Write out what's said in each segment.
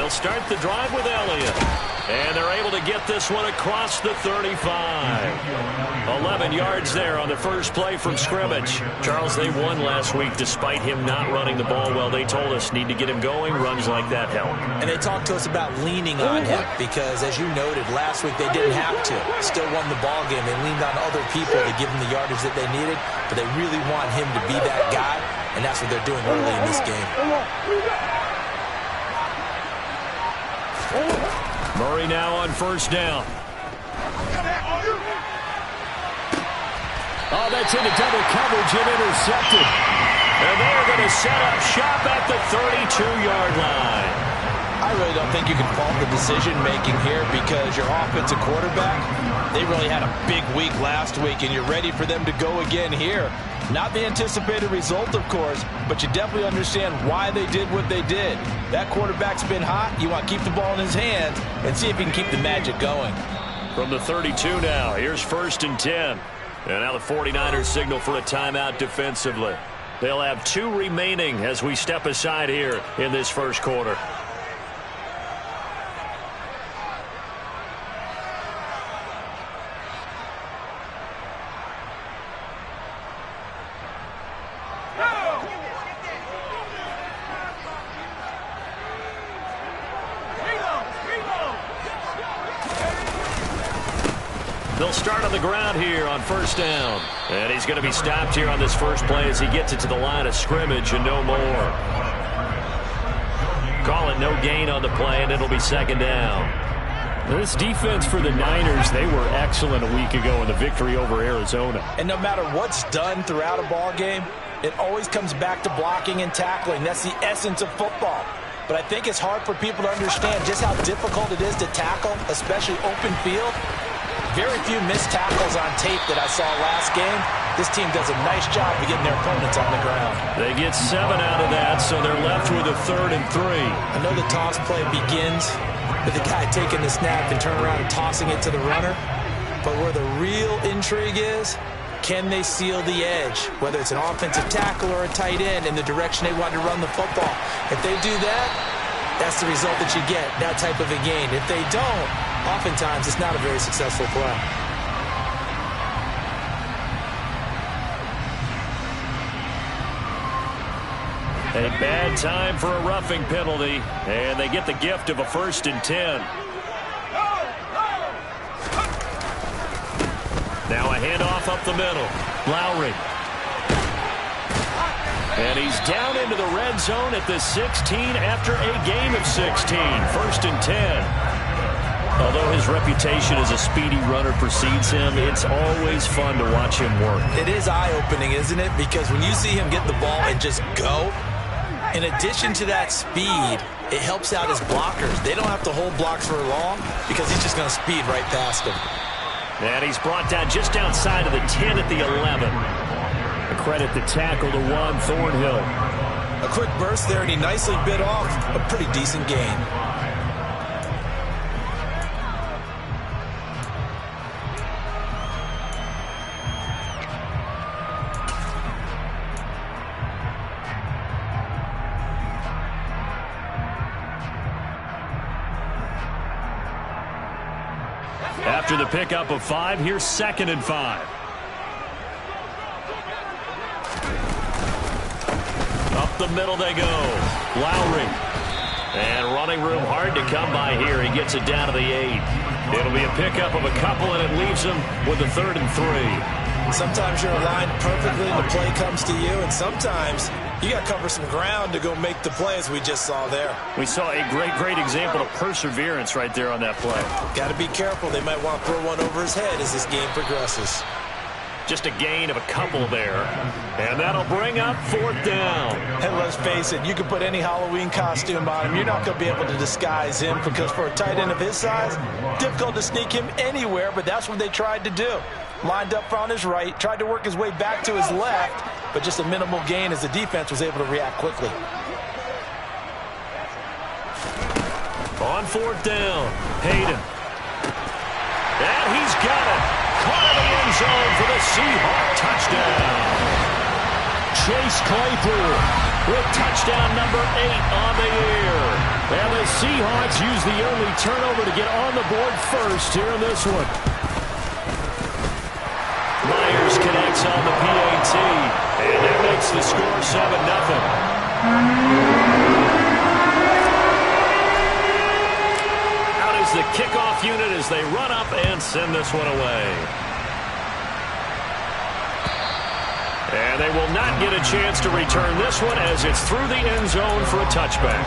They'll start the drive with Elliott. And they're able to get this one across the 35. 11 yards there on the first play from scrimmage. Charles, they won last week despite him not running the ball well. They told us need to get him going. Runs like that help. And they talked to us about leaning on him because, as you noted, last week they didn't have to. Still won the ball game. They leaned on other people to give them the yardage that they needed, but they really want him to be that guy, and that's what they're doing early in this game. Murray now on first down. Oh, that's into double coverage and intercepted. And they're going to set up shop at the 32-yard line. I really don't think you can fault the decision-making here because your offensive quarterback, they really had a big week last week, and you're ready for them to go again here. Not the anticipated result, of course, but you definitely understand why they did what they did. That quarterback's been hot. You want to keep the ball in his hands and see if he can keep the magic going. From the 32 now, here's 1st and 10. And now the 49ers signal for a timeout defensively. They'll have 2 remaining as we step aside here in this first quarter. They'll start on the ground here on first down. And he's going to be stopped here on this first play as he gets it to the line of scrimmage and no more. Call it no gain on the play, and it'll be 2nd down. This defense for the Niners, they were excellent a week ago in the victory over Arizona. And no matter what's done throughout a ball game, it always comes back to blocking and tackling. That's the essence of football. But I think it's hard for people to understand just how difficult it is to tackle, especially open field. Very few missed tackles on tape that I saw last game. This team does a nice job of getting their opponents on the ground. They get 7 out of that, so they're left with a 3rd and 3. I know the toss play begins with the guy taking the snap and turning around and tossing it to the runner. But where the real intrigue is, can they seal the edge? Whether it's an offensive tackle or a tight end in the direction they want to run the football. If they do that, that's the result that you get, that type of a gain. If they don't, oftentimes it's not a very successful play. A bad time for a roughing penalty, and they get the gift of a 1st and 10. Now a handoff up the middle. Lowry. And he's down into the red zone at the 16 after a gain of 16. 1st and 10. Although his reputation as a speedy runner precedes him, it's always fun to watch him work. It is eye-opening, isn't it? Because when you see him get the ball and just go, in addition to that speed, it helps out his blockers. They don't have to hold blocks for long because he's just going to speed right past them. And he's brought down just outside of the 10 at the 11. A credit the tackle to Juan Thornhill. A quick burst there, and he nicely bit off a pretty decent gain. After the pickup of 5, here's 2nd and 5. Up the middle they go. Lowry. And running room hard to come by here. He gets it down to the 8. It'll be a pickup of a couple, and it leaves him with a 3rd and 3. Sometimes you're aligned perfectly and the play comes to you, and sometimes you got to cover some ground to go make the play, as we just saw there. We saw a great example of perseverance right there on that play. Got to be careful. They might want to throw one over his head as this game progresses. Just a gain of a couple there. And that'll bring up 4th down. And let's face it, you can put any Halloween costume on him. You're not going to be able to disguise him because for a tight end of his size, difficult to sneak him anywhere, but that's what they tried to do. Lined up on his right, tried to work his way back to his left, but just a minimal gain as the defense was able to react quickly. On 4th down, Hayden. And he's got it. Caught in the end zone for the Seahawks touchdown. Chase Claypool with touchdown number 8 on the year. And the Seahawks use the early turnover to get on the board first here in this one. Myers connects on the PAT, and that makes the score 7-0. Out is the kickoff unit as they run up and send this one away. And they will not get a chance to return this one as it's through the end zone for a touchback.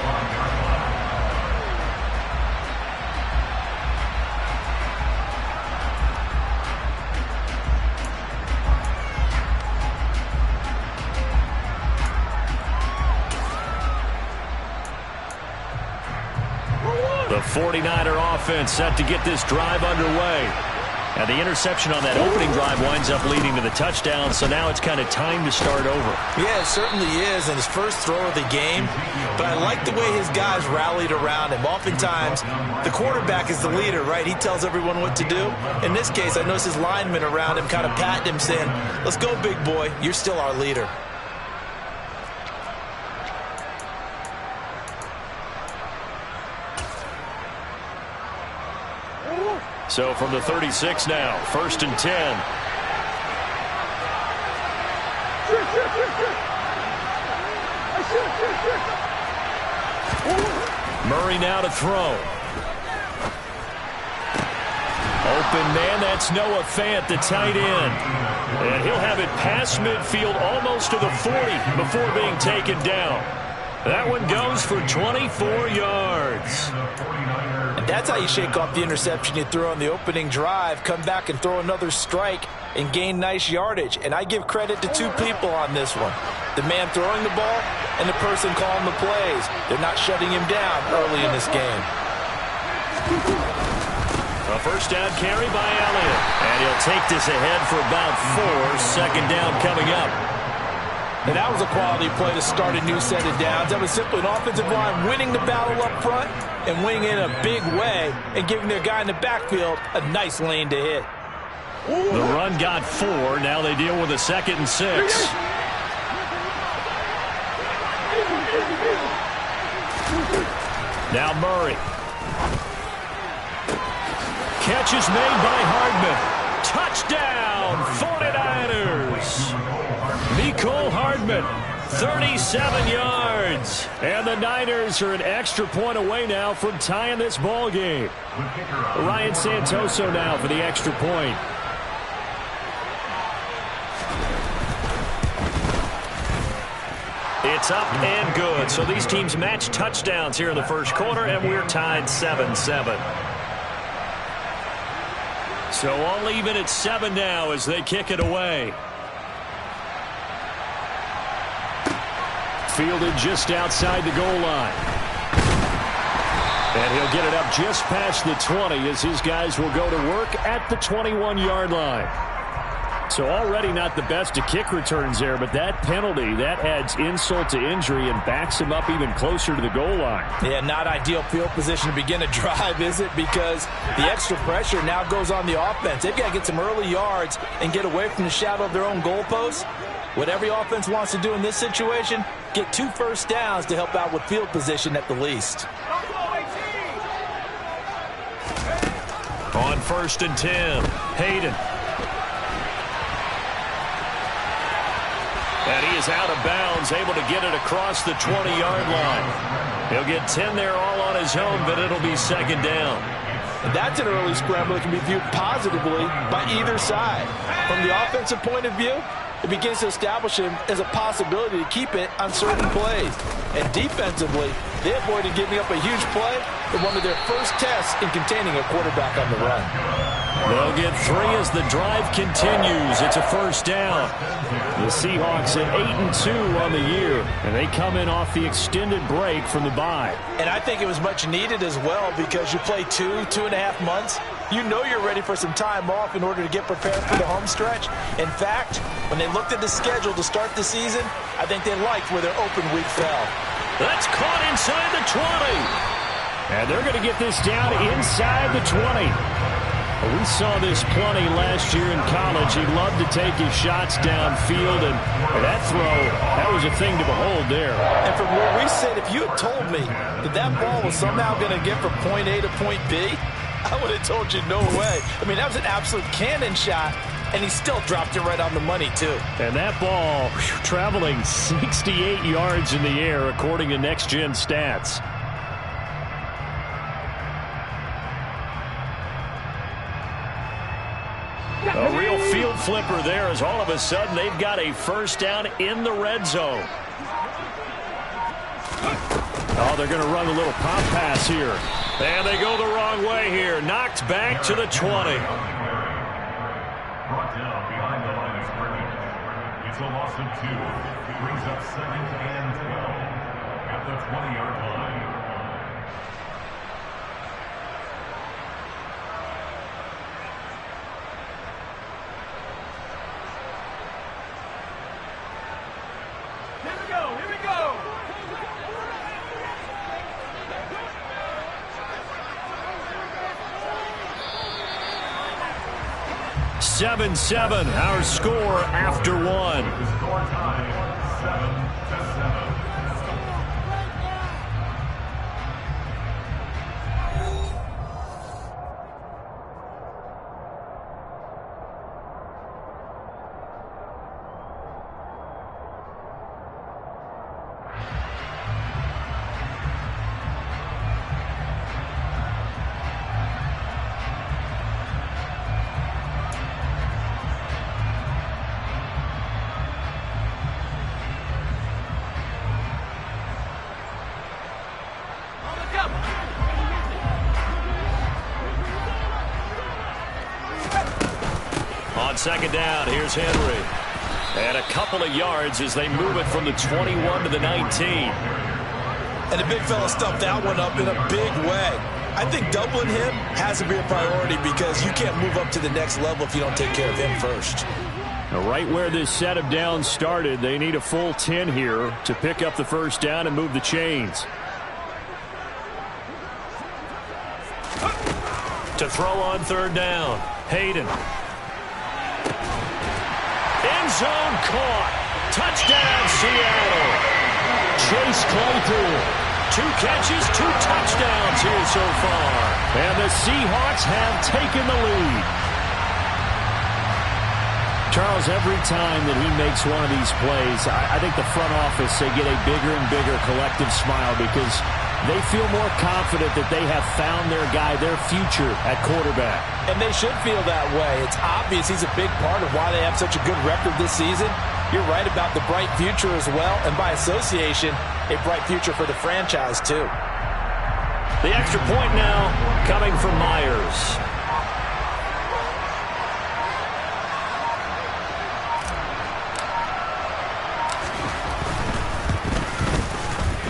The 49er offense set to get this drive underway. Now, the interception on that opening drive winds up leading to the touchdown, so now it's kind of time to start over. Yeah, it certainly is, and his first throw of the game. But I like the way his guys rallied around him. Oftentimes, the quarterback is the leader, right? He tells everyone what to do. In this case, I noticed his linemen around him kind of patting him, saying, "Let's go, big boy. You're still our leader." So from the 36 now, 1st and 10. Murray now to throw. Open man, that's Noah Fant, the tight end. And he'll have it past midfield almost to the 40 before being taken down. That one goes for 24 yards. And that's how you shake off the interception you threw on the opening drive, come back and throw another strike and gain nice yardage. And I give credit to two people on this one. The man throwing the ball and the person calling the plays. They're not shutting him down early in this game. A first down carry by Elliott. And he'll take this ahead for about 4. Second down coming up. And that was a quality play to start a new set of downs. That was simply an offensive line winning the battle up front and winning in a big way and giving their guy in the backfield a nice lane to hit. The run got 4. Now they deal with a 2nd and 6. Now Murray. Catch is made by Hardman. Touchdown, 49ers. Mecole Hardman, 37 yards. And the Niners are an extra point away now from tying this ball game. Ryan Santoso now for the extra point. It's up and good. So these teams match touchdowns here in the first quarter, and we're tied 7-7. So all even at 7 now as they kick it away. Fielded just outside the goal line. And he'll get it up just past the 20 as his guys will go to work at the 21-yard line. So already not the best of kick returns there, but that penalty, that adds insult to injury and backs him up even closer to the goal line. Yeah, not ideal field position to begin a drive, is it? Because the extra pressure now goes on the offense. They've got to get some early yards and get away from the shadow of their own goalposts. What every offense wants to do in this situation, get 2 first downs to help out with field position at the least. On 1st and 10, Hayden. And he is out of bounds, able to get it across the 20-yard line. He'll get 10 there all on his own, but it'll be 2nd down. And that's an early scramble that can be viewed positively by either side. From the offensive point of view, it begins to establish him as a possibility to keep it on certain plays. And defensively, they avoided giving up a huge play in one of their first tests in containing a quarterback on the run. They'll get 3 as the drive continues. It's a first down. The Seahawks at 8-2 on the year, and they come in off the extended break from the bye. And I think it was much needed as well because you play 2.5 months. You know you're ready for some time off in order to get prepared for the home stretch. In fact, when they looked at the schedule to start the season, I think they liked where their open week fell. That's caught inside the 20. And they're going to get this down inside the 20. We saw this plenty last year in college. He loved to take his shots downfield, and that throw, that was a thing to behold there. And from where we sit, if you had told me that that ball was somehow going to get from point A to point B, I would have told you no way. I mean, that was an absolute cannon shot, and he still dropped it right on the money, too. And that ball traveling 68 yards in the air, according to Next Gen Stats. A real field flipper there, as all of a sudden they've got a first down in the red zone. Oh, they're going to run a little pop pass here. And they go the wrong way here. Knocked back to the 20. Brought down behind the line of scrimmage. It's a loss of 2. Brings up 2nd and 12 at the 20-yard line. Here we go. 7-7, our score after 1. Score time 7-7. On 2nd down, here's Henry. And a couple of yards as they move it from the 21 to the 19. And the big fella stuffed that one up in a big way. I think doubling him has to be a priority because you can't move up to the next level if you don't take care of him first. Now, right where this set of downs started, they need a full 10 here to pick up the first down and move the chains. To throw on 3rd down, Hayden. End zone caught. Touchdown, Seattle. Chase Claypool. 2 catches, 2 touchdowns here so far. And the Seahawks have taken the lead. Charles, every time that he makes one of these plays, I think the front office, they get a bigger and bigger collective smile because they feel more confident that they have found their guy, their future at quarterback. And they should feel that way. It's obvious he's a big part of why they have such a good record this season. You're right about the bright future as well, and by association, a bright future for the franchise too. The extra point now coming from Myers.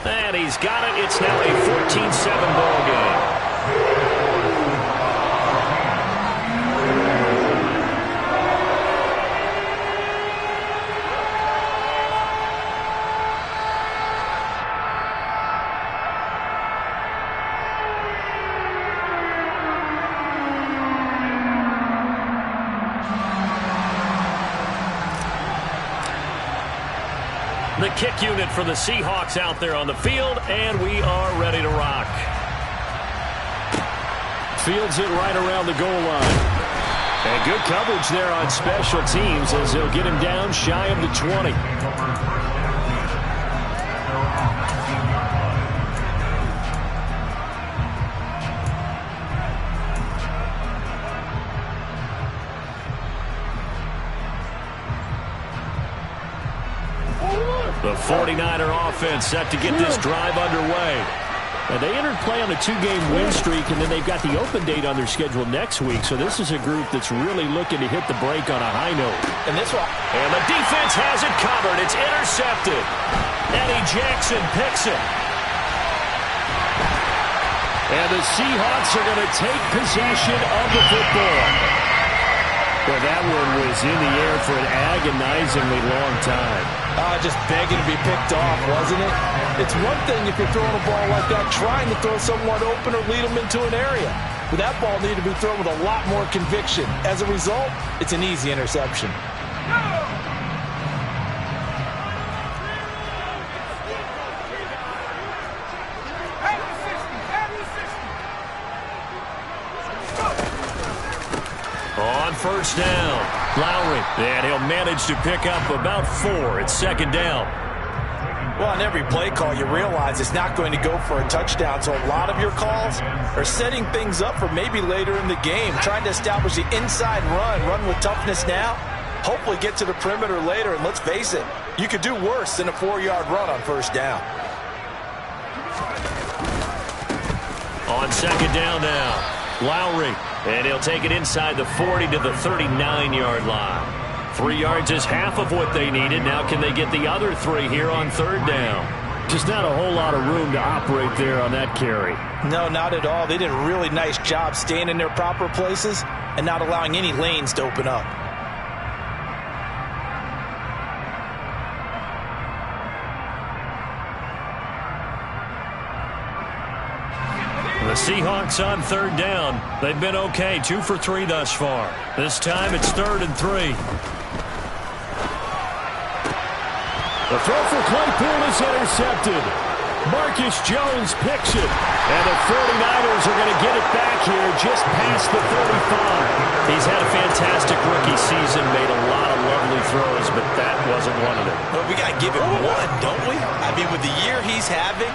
And he's got it. It's now a 14-7 ball game. The kick unit for the Seahawks out there on the field, and we are ready to rock. Fields it right around the goal line. And good coverage there on special teams as they'll get him down shy of the 20. The 49er offense set to get this drive underway. And they entered play on a 2-game win streak, and then they've got the open date on their schedule next week. So this is a group that's really looking to hit the break on a high note. And this one, and the defense has it covered. It's intercepted. Eddie Jackson picks it. And the Seahawks are going to take possession of the football. Well, that one was in the air for an agonizingly long time. just begging to be picked off, wasn't it? It's one thing if you're throwing a ball like that, trying to throw someone open or lead them into an area. but that ball needed to be thrown with a lot more conviction. As a result, it's an easy interception. On first down, Lowry, and he'll manage to pick up about 4. It's second down. Well, on every play call, you realize it's not going to go for a touchdown, so a lot of your calls are setting things up for maybe later in the game, trying to establish the inside run with toughness now, hopefully get to the perimeter later, and let's face it, you could do worse than a 4-yard run on first down. On second down now, Lowry, and he'll take it inside the 40 to the 39-yard line. 3 yards is half of what they needed. Now can they get the other 3 here on third down? Just not a whole lot of room to operate there on that carry. No, not at all. They did a really nice job staying in their proper places and not allowing any lanes to open up. The Seahawks on third down. They've been okay, 2 for 3 thus far. This time it's 3rd and 3. The throw for Claypool is intercepted. Marcus Jones picks it. And the 49ers are going to get it back here just past the 35. He's had a fantastic rookie season, made a lot of lovely throws, but that wasn't one of them. Well, we got to give him one, don't we? I mean, with the year he's having,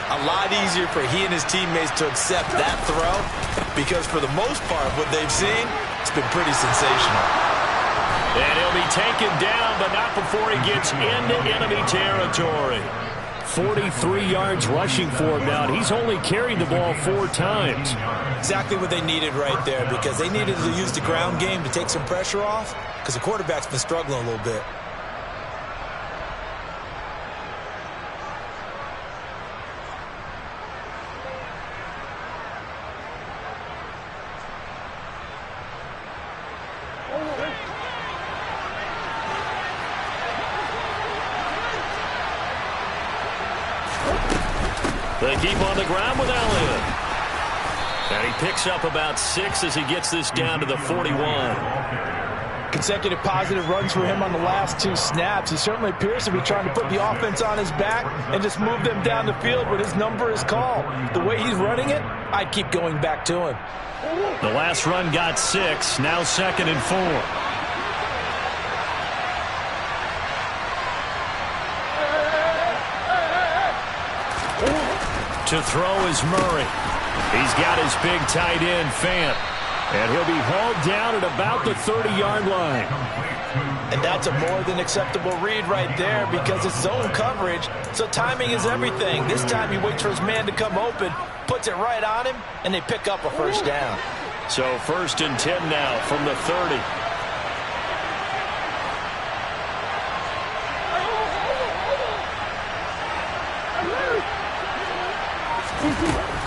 a lot easier for he and his teammates to accept that throw because for the most part, what they've seen, it's been pretty sensational. And he'll be taken down, but not before he gets into enemy territory. 43 yards rushing for him now, and he's only carried the ball 4 times. Exactly what they needed right there because they needed to use the ground game to take some pressure off because the quarterback's been struggling a little bit. They keep on the ground with Elliott. And he picks up about 6 as he gets this down to the 41. Consecutive positive runs for him on the last 2 snaps. He certainly appears to be trying to put the offense on his back and just move them down the field when his number is called. The way he's running it, I'd keep going back to him. The last run got 6, now 2nd and 4. To throw is Murray. He's got his big tight end, Fant. And he'll be hauled down at about the 30-yard line. And that's a more than acceptable read right there because it's zone coverage, so timing is everything. This time he waits for his man to come open, puts it right on him, and they pick up a first down. So 1st and 10 now from the 30.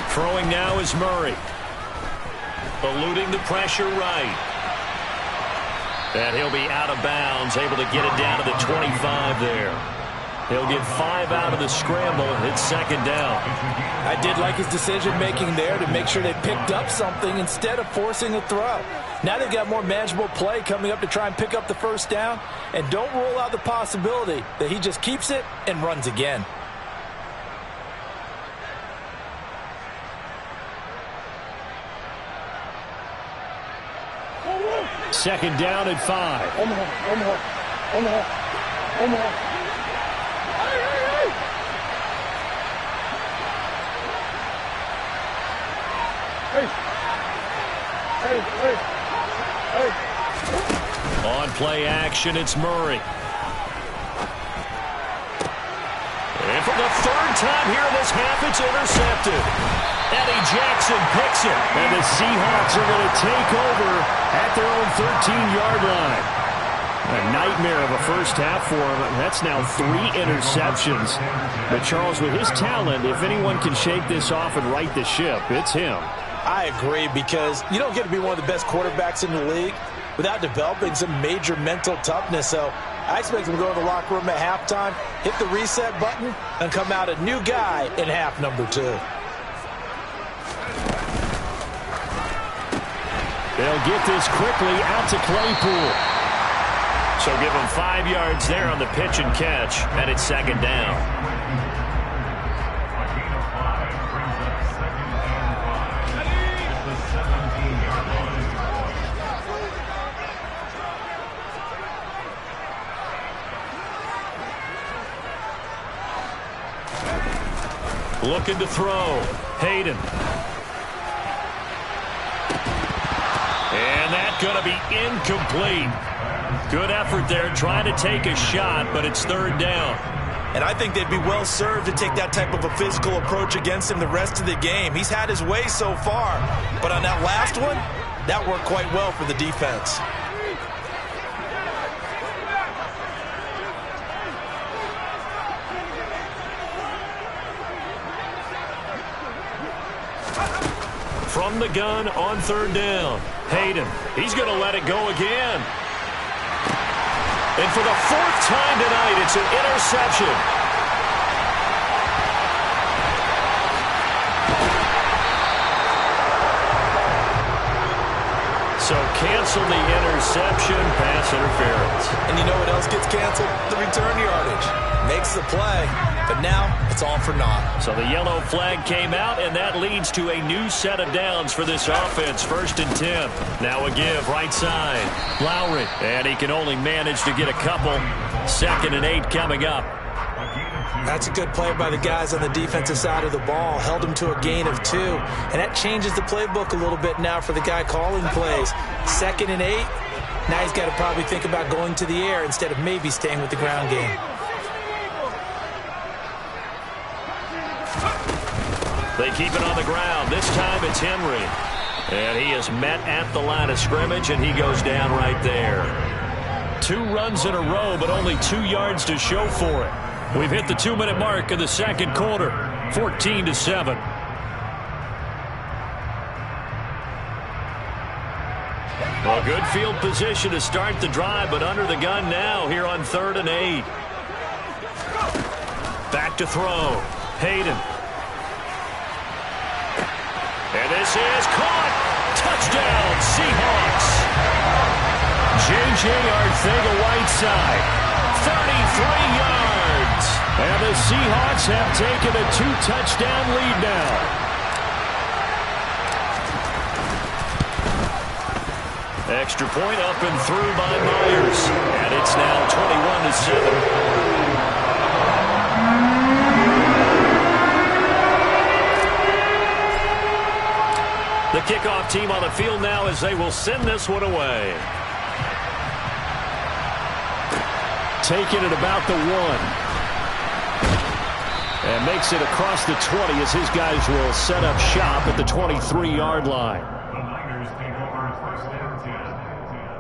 Throwing now is Murray. Eluding the pressure right. And he'll be out of bounds, able to get it down to the 25 there. He'll get 5 out of the scramble. It's 2nd down. I did like his decision-making there to make sure they picked up something instead of forcing a throw. Now they've got more manageable play coming up to try and pick up the first down. And don't rule out the possibility that he just keeps it and runs again. Second down and 5. On play action, it's Murray. And for the 3rd time here in this half, it's intercepted. Eddie Jackson picks it. And the Seahawks are going to take over at their own 13-yard line. A nightmare of a first half for him. That's now 3 interceptions. But Charles, with his talent, if anyone can shake this off and right the ship, it's him. I agree because you don't get to be one of the best quarterbacks in the league without developing some major mental toughness. So I expect him to go to the locker room at halftime, hit the reset button, and come out a new guy in half number 2. They'll get this quickly out to Claypool. So give him 5 yards there on the pitch and catch, and it's second down. A gain of 5 brings up 2nd and 5 at the 17-yard line. Looking to throw. Hayden. And that's going to be incomplete. Good effort there trying to take a shot, but it's third down. And I think they'd be well served to take that type of a physical approach against him the rest of the game. He's had his way so far, but on that last one, that worked quite well for the defense. From the gun on third down. Hayden, he's going to let it go again. And for the 4th time tonight, it's an interception. So cancel the interception, pass interference. And you know what else gets canceled? The return yardage. Makes the play, but now it's all for naught. So the yellow flag came out, and that leads to a new set of downs for this offense. 1st and 10. Now a give, right side. Lowry, and he can only manage to get a couple. 2nd and 8 coming up. That's a good play by the guys on the defensive side of the ball. Held him to a gain of 2. And that changes the playbook a little bit now for the guy calling plays. 2nd and 8. Now he's got to probably think about going to the air instead of maybe staying with the ground game. They keep it on the ground. This time it's Henry. And he is met at the line of scrimmage, and he goes down right there. 2 runs in a row, but only 2 yards to show for it. We've hit the 2-minute mark of the second quarter. 14-7. Well, good field position to start the drive, but under the gun now here on 3rd and 8. Back to throw. Hayden. And this is caught. Touchdown, Seahawks. J.J. Arcega-Whiteside, 33 yards. And the Seahawks have taken a 2-touchdown lead now. Extra point up and through by Myers. And it's now 21-7. The kickoff team on the field now as they will send this one away. Taking it about the 1. And makes it across the 20 as his guys will set up shop at the 23-yard line. The Niners take over 1st and 10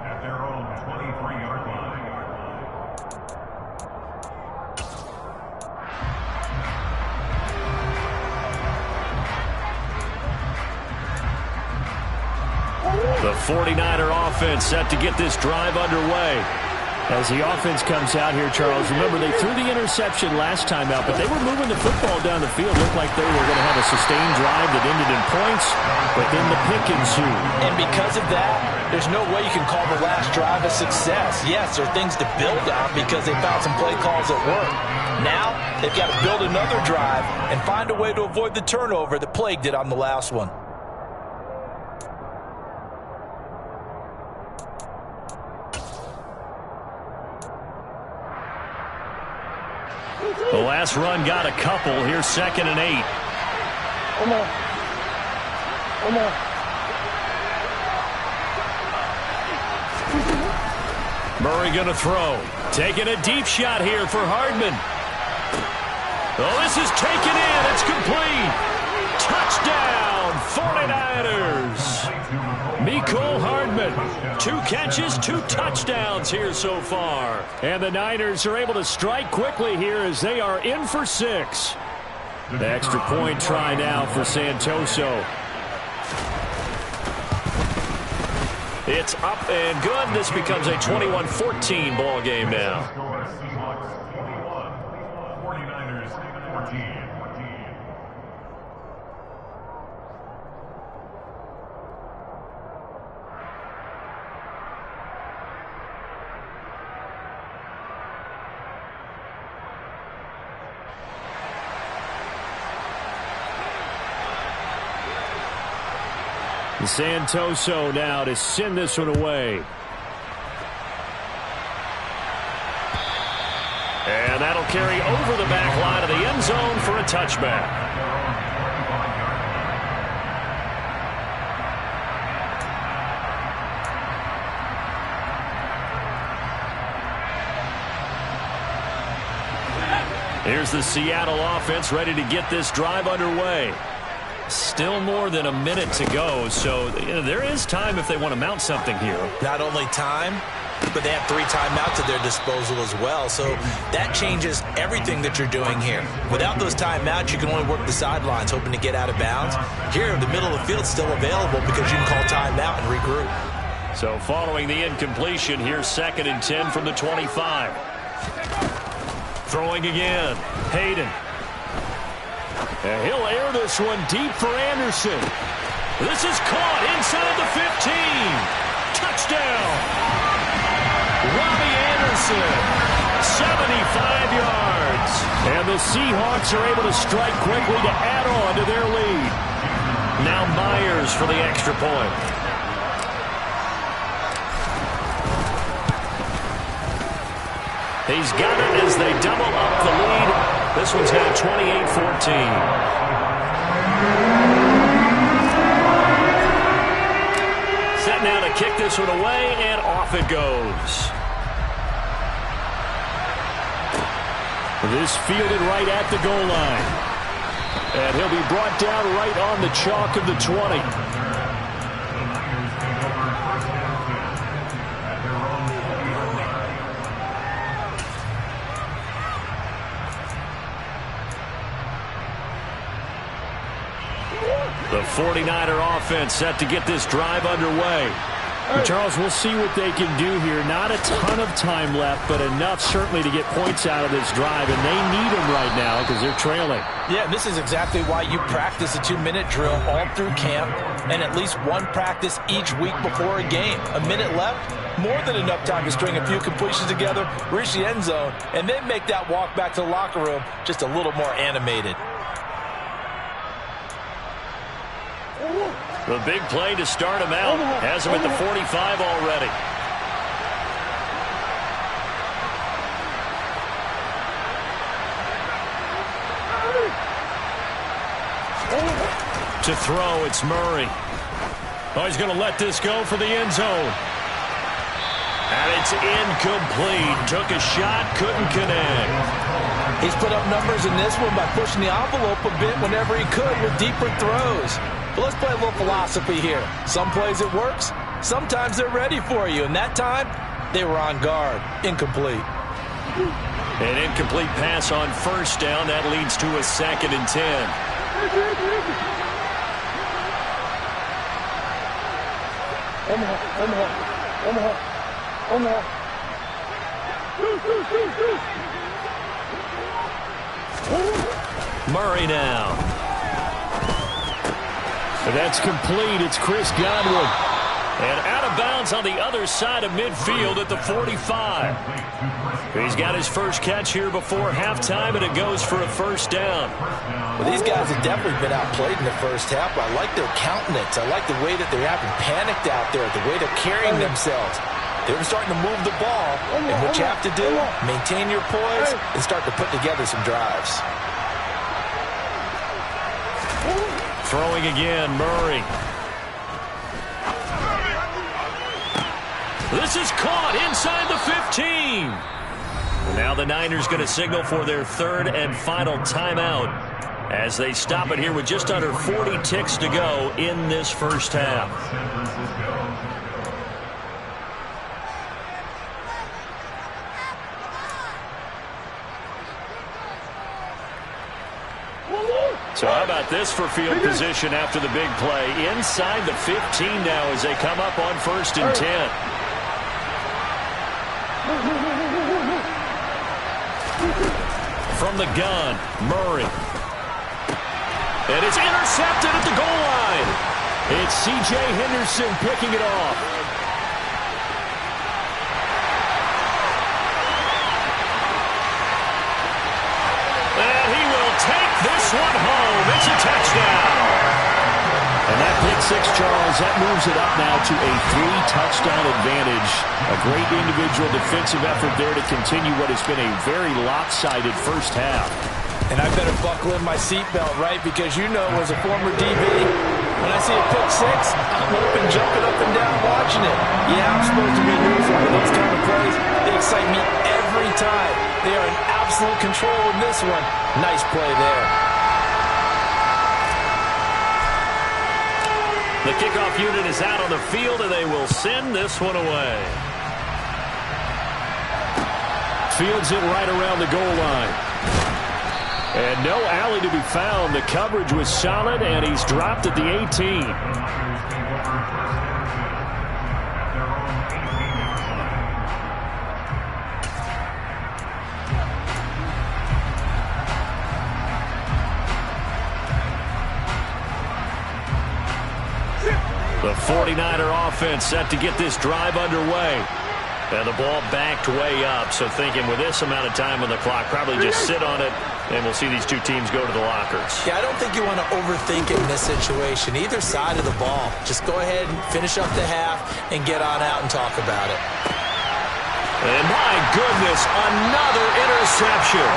at their own 23-yard line. The 49er offense set to get this drive underway. As the offense comes out here, Charles, remember they threw the interception last time out, but they were moving the football down the field. Looked like they were going to have a sustained drive that ended in points, but then the pick ensued. And because of that, there's no way you can call the last drive a success. Yes, there are things to build on because they found some play calls that work. Now, they've got to build another drive and find a way to avoid the turnover that plagued it on the last one. The last run got a couple. Here's 2nd and 8. Come on. Come on. Murray going to throw. Taking a deep shot here for Hardman. Oh, this is taken in. It's complete. Touchdown, 49ers. Mecole Hardman. 2 catches, 2 touchdowns here so far. And the Niners are able to strike quickly here as they are in for 6. The extra point try now for Santoso. It's up and good. This becomes a 21-14 ball game now. Seahawks 21, 49ers 14. Santoso now to send this one away. And that'll carry over the back line of the end zone for a touchback. Here's the Seattle offense ready to get this drive underway. Still more than a minute to go, so there is time if they want to mount something here. Not only time, but they have 3 timeouts at their disposal as well, so that changes everything that you're doing here. Without those timeouts, you can only work the sidelines, hoping to get out of bounds. Here, the middle of the field is still available because you can call timeout and regroup. So following the incompletion, here's 2nd and 10 from the 25. Throwing again. Hayden. And he'll air this one deep for Anderson. This is caught inside the 15. Touchdown. Robbie Anderson. 75 yards. And the Seahawks are able to strike quickly to add on to their lead. Now Myers for the extra point. He's got it as they double up the lead. This one's now 28-14. Set now to kick this one away, and off it goes. This fielded right at the goal line. And he'll be brought down right on the chalk of the 20. The 49er offense set to get this drive underway. Well, Charles, we'll see what they can do here. Not a ton of time left, but enough certainly to get points out of this drive, and they need them right now because they're trailing. Yeah, this is exactly why you practice a 2-minute drill all through camp and at least one practice each week before a game. A minute left, more than enough time to string a few completions together, reach the end zone, and then make that walk back to the locker room just a little more animated. The big play to start him out. Has him at the 45 already. To throw, it's Murray. Oh, he's going to let this go for the end zone. And it's incomplete. Took a shot, couldn't connect. He's put up numbers in this one by pushing the envelope a bit whenever he could with deeper throws. But let's play a little philosophy here. Some plays it works. Sometimes they're ready for you. And that time, they were on guard. Incomplete. An incomplete pass on first down. That leads to a 2nd and 10. Murray now. That's complete. It's Chris Godwin. And out of bounds on the other side of midfield at the 45. He's got his first catch here before halftime, and it goes for a first down. Well, these guys have definitely been outplayed in the first half. I like their countenance. I like the way that they're having panicked out there, the way they're carrying themselves. They're starting to move the ball, and what you have to do, maintain your poise and start to put together some drives. Throwing again, Murray. This is caught inside the 15. Now the Niners going to signal for their 3rd and final timeout as they stop it here with just under 40 ticks to go in this first half. So how about this for field position after the big play? Inside the 15 now as they come up on 1st and 10. From the gun, Murray. And it's intercepted at the goal line. It's C.J. Henderson picking it off. And he will take this one home. It's a touchdown. And that pick Charles. That moves it up now to a 3-touchdown advantage. A great individual defensive effort there to continue what has been a very lopsided first half. And I better buckle in my seatbelt, right? Because you know, as a former DB, when I see a pick six, I'm up and jumping up and down watching it. Yeah, I'm supposed to be neutral, but those kind of plays, they excite me every time. They are in absolute control in this one. Nice play there. The kickoff unit is out on the field, and they will send this one away. Fields it right around the goal line. And no alley to be found. The coverage was solid, and he's dropped at the 18. The 49er offense set to get this drive underway. And the ball backed way up, so thinking with this amount of time on the clock, probably just sit on it, and we'll see these two teams go to the lockers. Yeah, I don't think you want to overthink it in this situation. Either side of the ball. Just go ahead and finish up the half and get on out and talk about it. And my goodness, another interception.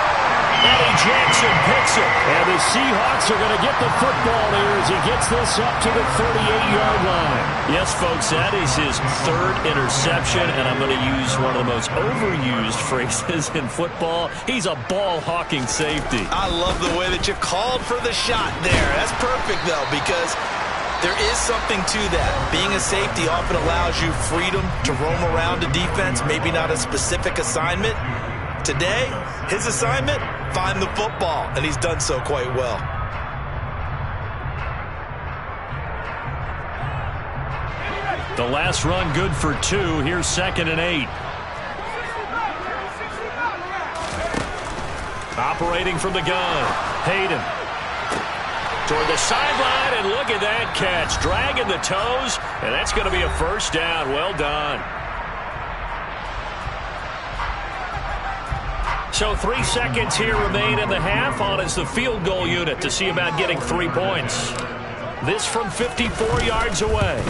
Eddie Jackson picks it. And the Seahawks are going to get the football here as he gets this up to the 38-yard line. Yes, folks, that is his third interception, and I'm going to use one of the most overused phrases in football. He's a ball-hawking safety. I love the way that you called for the shot there. That's perfect, though, because there is something to that. Being a safety often allows you freedom to roam around a defense, maybe not a specific assignment. Today, his assignment, find the football, and he's done so quite well. The last run good for 2. Here's 2nd and 8. Operating from the gun. Hayden. Toward the sideline, and look at that catch. Dragging the toes, and that's going to be a first down. Well done. So 3 seconds here remain in the half. On is the field goal unit to see about getting 3 points. This from 54 yards away.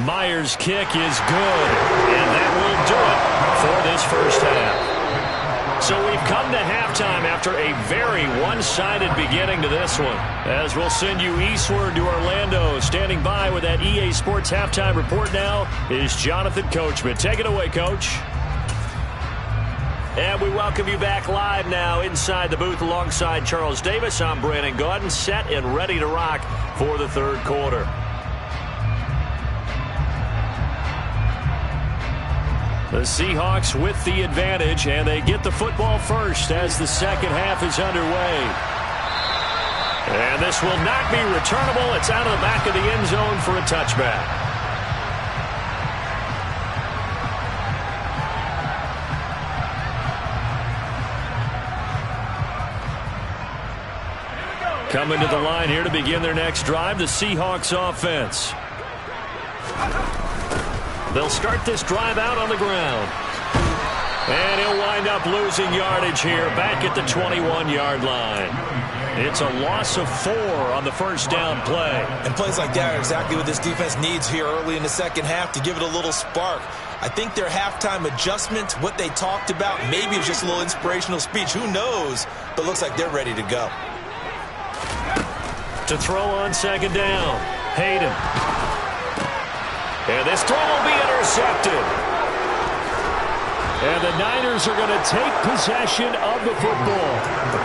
Myers' kick is good, and that will do it for this first half. So we've come to halftime after a very one-sided beginning to this one. As we'll send you eastward to Orlando. Standing by with that EA Sports halftime report now is Jonathan Coachman. Take it away, Coach. And we welcome you back live now inside the booth alongside Charles Davis. I'm Brandon Gaudin, set and ready to rock for the third quarter. The Seahawks with the advantage, and they get the football first as the second half is underway. And this will not be returnable. It's out of the back of the end zone for a touchback. Coming to the line here to begin their next drive, the Seahawks offense. They'll start this drive out on the ground. And he'll wind up losing yardage here back at the 21-yard line. It's a loss of 4 on the first down play. And plays like that are exactly what this defense needs here early in the second half to give it a little spark. I think their halftime adjustment, what they talked about, maybe it was just a little inspirational speech. Who knows? But looks like they're ready to go. To throw on second down, Hayden. And this throw will be intercepted. And the Niners are going to take possession of the football.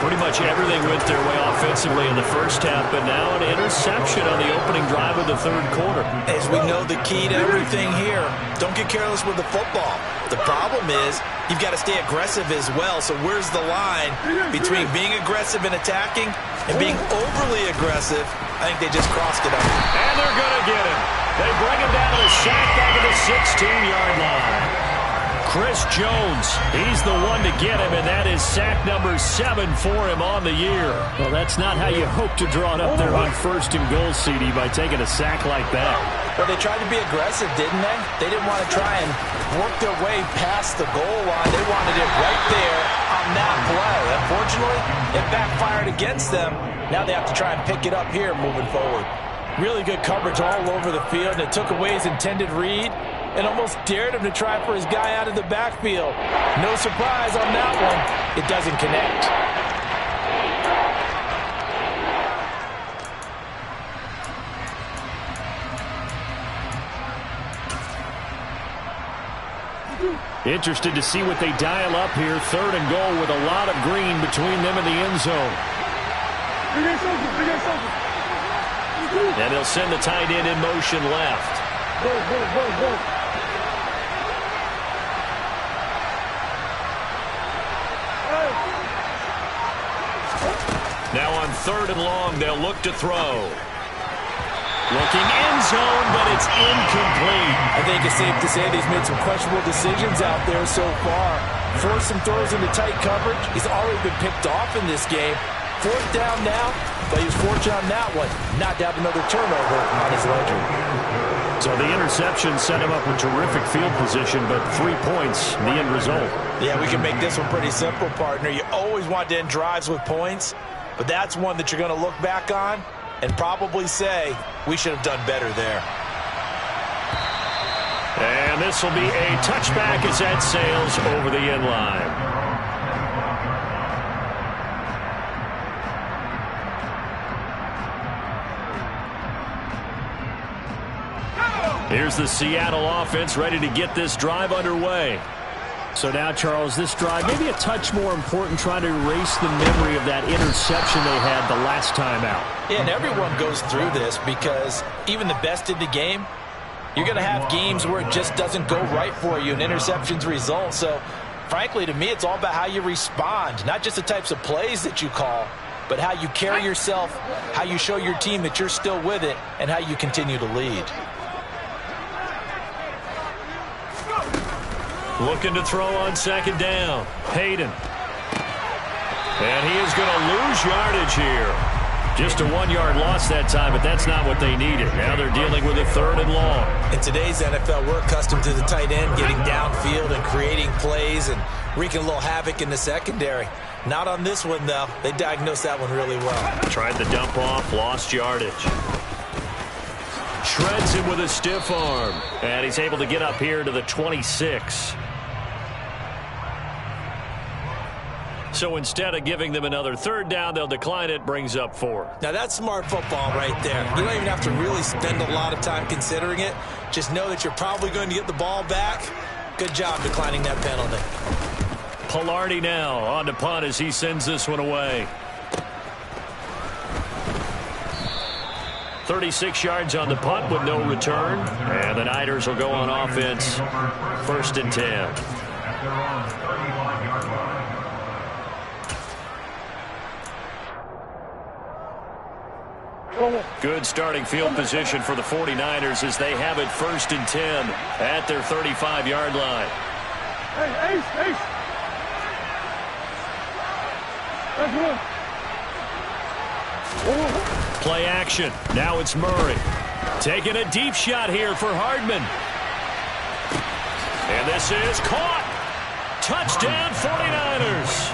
Pretty much everything went their way offensively in the first half, but now an interception on the opening drive of the third quarter. As we know, the key to everything here, don't get careless with the football. The problem is you've got to stay aggressive as well. So where's the line between being aggressive and attacking and being overly aggressive? I think they just crossed it up. And they're going to get him. They bring him down to the sack back at the 16-yard line. Chris Jones, he's the one to get him, and that is sack number 7 for him on the year. Well, that's not how you hope to draw it up there on first and goal, CD, by taking a sack like that. Well, they tried to be aggressive, didn't they? They didn't want to try and work their way past the goal line. They wanted it right there on that play. Unfortunately, it backfired against them. Now they have to try and pick it up here moving forward. Really good coverage all over the field, and it took away his intended read and almost dared him to try for his guy out of the backfield. No surprise on that one. It doesn't connect. Interested to see what they dial up here. 3rd and goal with a lot of green between them and the end zone. And he'll send the tight end in motion left. Now on 3rd and long, they'll look to throw. Looking end zone, but it's incomplete. I think it's safe to say that he's made some questionable decisions out there so far. Forced some throws into tight coverage. He's already been picked off in this game. 4th down now, but he was fortunate on that one not to have another turnover on his ledger. So the interception set him up with terrific field position, but 3 points, the end result. Yeah, we can make this one pretty simple, partner. You always want to end drives with points, but that's one that you're going to look back on and probably say, we should have done better there. And this will be a touchback as that sails over the end line. Here's the Seattle offense ready to get this drive underway. So now, Charles, this drive maybe a touch more important, trying to erase the memory of that interception they had the last time out. Yeah, and everyone goes through this because even the best in the game, you're going to have games where it just doesn't go right for you and interceptions result. So, frankly, to me, it's all about how you respond, not just the types of plays that you call, but how you carry yourself, how you show your team that you're still with it, and how you continue to lead. Looking to throw on 2nd down. Hayden. And he is going to lose yardage here. Just a 1-yard loss that time, but that's not what they needed. Now they're dealing with a 3rd and long. In today's NFL, we're accustomed to the tight end getting downfield and creating plays and wreaking a little havoc in the secondary. Not on this one, though. They diagnosed that one really well. Tried the dump off, lost yardage. Shreds him with a stiff arm. And he's able to get up here to the 26. So instead of giving them another 3rd down, they'll decline it, brings up 4. Now that's smart football right there. You don't even have to really spend a lot of time considering it. Just know that you're probably going to get the ball back. Good job declining that penalty. Pilardi now on to punt as he sends this one away. 36 yards on the punt with no return. And the Niners will go on offense. 1st and 10. Good starting field position for the 49ers as they have it 1st and 10 at their 35-yard line. Play action. Now it's Murray. Taking a deep shot here for Hardman. And this is caught. Touchdown 49ers.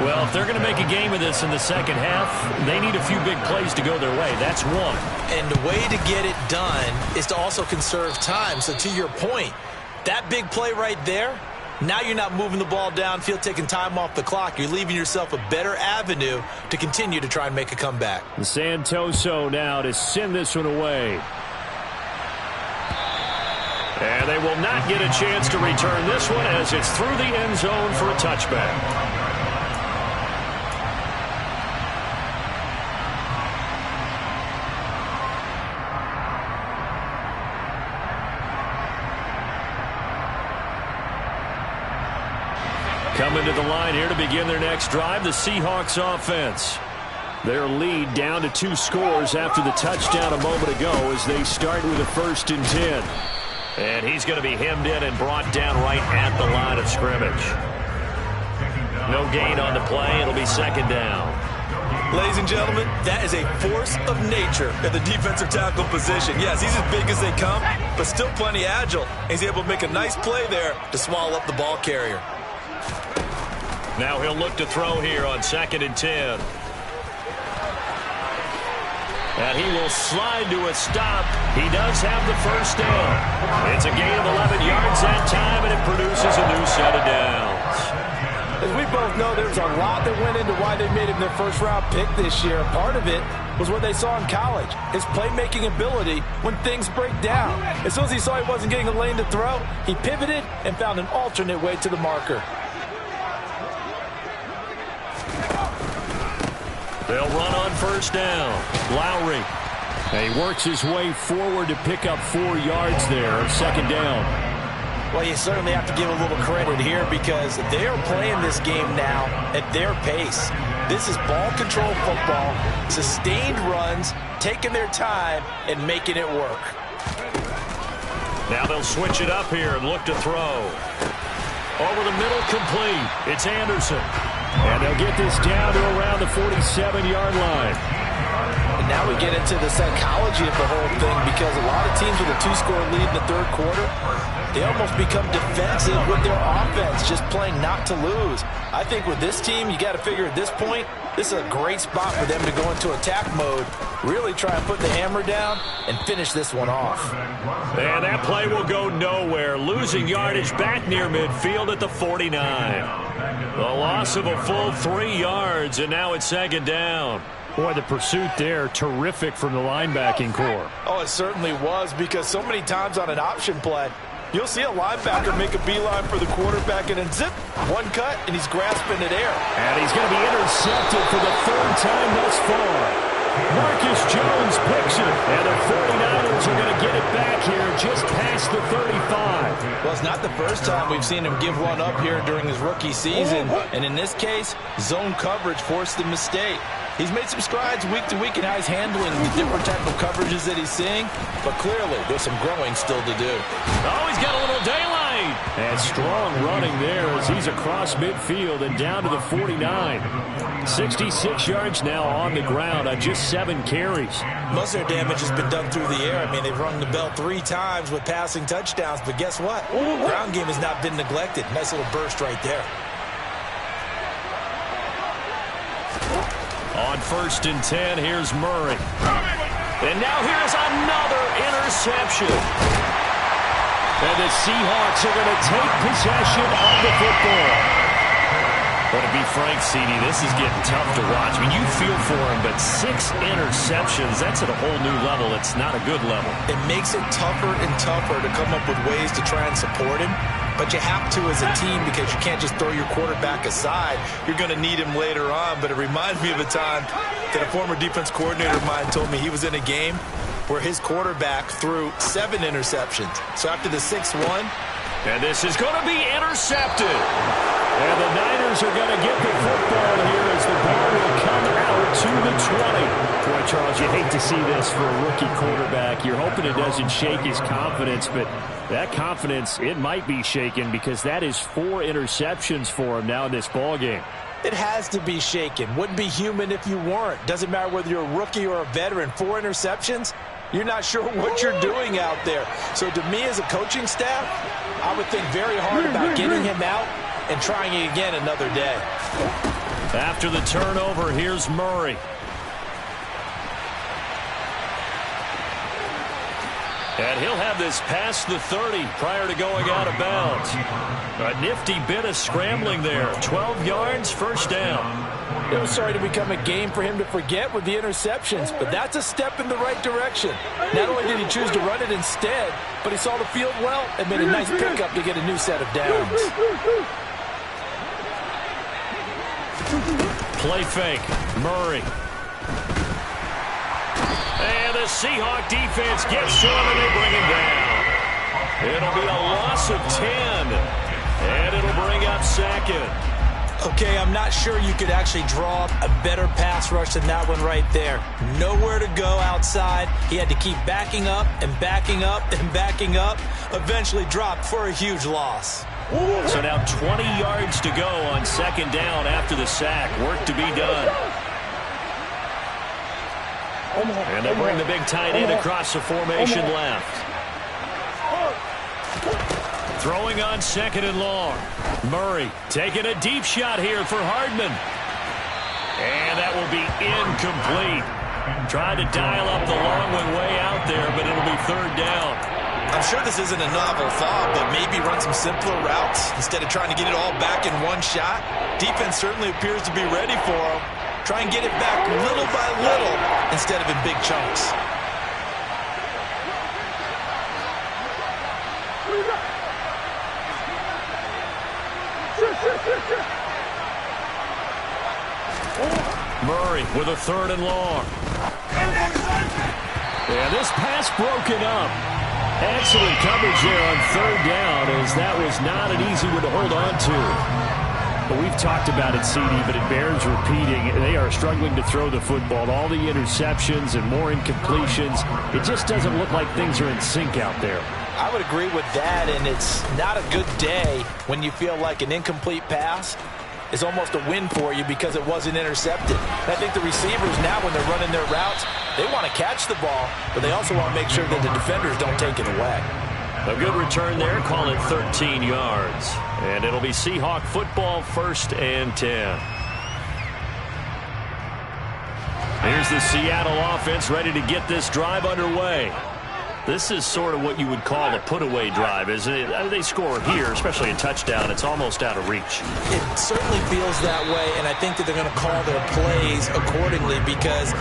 Well, if they're going to make a game of this in the second half, they need a few big plays to go their way. That's one. And the way to get it done is to also conserve time. So to your point, that big play right there, now you're not moving the ball downfield, taking time off the clock. You're leaving yourself a better avenue to continue to try and make a comeback. Santoso now to send this one away. And they will not get a chance to return this one as it's through the end zone for a touchback. Coming to the line here to begin their next drive, the Seahawks offense. Their lead down to 2 scores after the touchdown a moment ago as they start with a 1st and 10. And he's going to be hemmed in and brought down right at the line of scrimmage. No gain on the play. It'll be 2nd down. Ladies and gentlemen, that is a force of nature at the defensive tackle position. Yes, he's as big as they come, but still plenty agile. He's able to make a nice play there to swallow up the ball carrier. Now he'll look to throw here on 2nd and 10. And he will slide to a stop. He does have the first down. It's a gain of 11 yards that time, and it produces a new set of downs. As we both know, there's a lot that went into why they made him their first-round pick this year. Part of it was what they saw in college, his playmaking ability when things break down. As soon as he saw he wasn't getting a lane to throw, he pivoted and found an alternate way to the marker. They'll run on first down. Lowry. And he works his way forward to pick up 4 yards there, second down. Well, you certainly have to give a little credit here because they are playing this game now at their pace. This is ball control football, sustained runs, taking their time, and making it work. Now they'll switch it up here and look to throw. Over the middle, complete. It's Anderson. And they'll get this down to around the 47-yard line. And now we get into the psychology of the whole thing because a lot of teams with a 2-score lead in the third quarter, they almost become defensive with their offense, just playing not to lose. I think with this team, you got to figure at this point, this is a great spot for them to go into attack mode, really try and put the hammer down and finish this one off. And that play will go nowhere, losing yardage back near midfield at the 49. The loss of a full 3 yards, and now it's second down. Boy, the pursuit there, terrific from the linebacking core. Oh, it certainly was because so many times on an option play, you'll see a linebacker make a beeline for the quarterback and then zip, one cut, and he's grasping at air. And he's going to be intercepted for the 3rd time thus far. Marcus Jones picks it, and the 49ers are going to get it back here just past the 35. Well, it's not the first time we've seen him give one up here during his rookie season, and in this case, zone coverage forced the mistake. He's made some strides week to week in how he's handling the different type of coverages that he's seeing, but clearly there's some growing still to do. Oh, he's got a little daylight. And strong running there as he's across midfield and down to the 49. 66 yards now on the ground on just 7 carries. Most of their damage has been done through the air. I mean, they've rung the bell 3 times with passing touchdowns, but guess what? Ground game has not been neglected. Nice little burst right there. On 1st and 10, here's Murray. And now here's another interception. And the Seahawks are going to take possession of the football. But to be frank, CD, this is getting tough to watch. I mean, you feel for him, but 6 interceptions, that's at a whole new level. It's not a good level. It makes it tougher and tougher to come up with ways to try and support him. But you have to as a team because you can't just throw your quarterback aside. You're going to need him later on. But it reminds me of a time that a former defense coordinator of mine told me he was in a game where his quarterback threw 7 interceptions. So after the 6th one. And this is going to be intercepted. And the Niners are going to get the football here as the ball will come out to the 20. Boy, Charles, you hate to see this for a rookie quarterback. You're hoping it doesn't shake his confidence, but that confidence, it might be shaken because that is 4 interceptions for him now in this ball game. It has to be shaken. Wouldn't be human if you weren't. Doesn't matter whether you're a rookie or a veteran. 4 interceptions, you're not sure what you're doing out there. So to me as a coaching staff, I would think very hard about getting him out and trying it again another day. After the turnover, here's Murray. And he'll have this past the 30 prior to going out of bounds. A nifty bit of scrambling there. 12 yards, first down. It was starting to become a game for him to forget with the interceptions, but that's a step in the right direction. Not only did he choose to run it instead, but he saw the field well and made a nice pickup to get a new set of downs. Play fake. Murray. And the Seahawk defense gets to him and they bring him down. It'll be a loss of 10. And it'll bring up second. Okay, I'm not sure you could actually draw up a better pass rush than that one right there. Nowhere to go outside. He had to keep backing up and backing up and backing up. Eventually dropped for a huge loss. So now 20 yards to go on second down after the sack. Work to be done. And they'll bring the big tight end across the formation left. Throwing on second and long. Murray taking a deep shot here for Hardman. And that will be incomplete. Tried to dial up the long one way out there, but it'll be third down. I'm sure this isn't a novel thought, but maybe run some simpler routes instead of trying to get it all back in one shot. Defense certainly appears to be ready for them. Try and get it back little by little instead of in big chunks. Murray with a 3rd and long. And this pass broken up. Excellent coverage there on 3rd down, as that was not an easy one to hold on to. But we've talked about it, CD, but it bears repeating. They are struggling to throw the football. All the interceptions and more incompletions. It just doesn't look like things are in sync out there. I would agree with that, and it's not a good day when you feel like an incomplete pass is almost a win for you because it wasn't intercepted. And I think the receivers now, when they're running their routes, they want to catch the ball, but they also want to make sure that the defenders don't take it away. A good return there, call it 13 yards. And it'll be Seahawk football, 1st and 10. Here's the Seattle offense ready to get this drive underway. This is sort of what you would call a put-away drive, isn't it? They score here, especially a touchdown. It's almost out of reach. It certainly feels that way, and I think that they're going to call their plays accordingly, because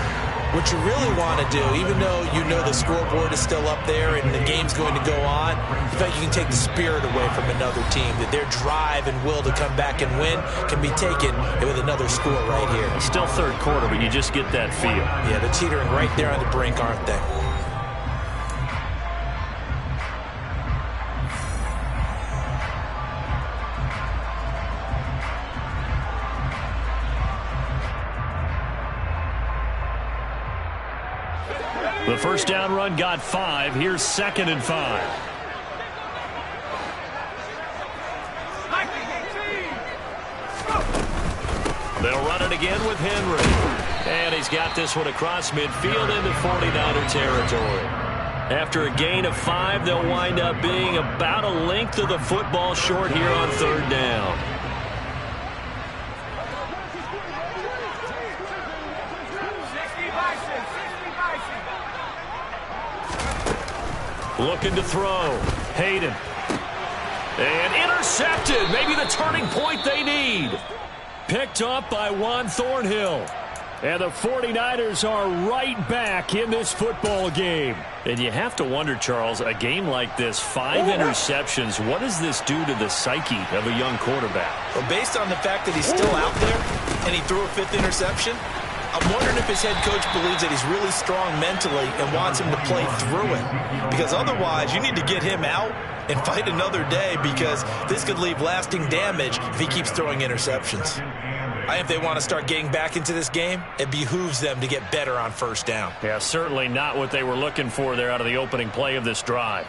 what you really want to do, even though you know the scoreboard is still up there and the game's going to go on, you think you can take the spirit away from another team, that their drive and will to come back and win can be taken with another score right here. Still 3rd quarter, but you just get that feel. Yeah, they're teetering right there on the brink, aren't they? The 1st down run got 5. Here's 2nd and 5. They'll run it again with Henry. And he's got this one across midfield into 49er territory. After a gain of 5, they'll wind up being about a length of the football short here on 3rd down. Looking to throw. Hayden. And intercepted. Maybe the turning point they need. Picked up by Juan Thornhill. And the 49ers are right back in this football game. And you have to wonder, Charles, a game like this, 5 interceptions, what does this do to the psyche of a young quarterback? Well, based on the fact that he's still out there and he threw a 5th interception, I'm wondering if his head coach believes that he's really strong mentally and wants him to play through it. Because otherwise, you need to get him out and fight another day, because this could leave lasting damage if he keeps throwing interceptions. If they want to start getting back into this game, it behooves them to get better on 1st down. Yeah, certainly not what they were looking for there out of the opening play of this drive.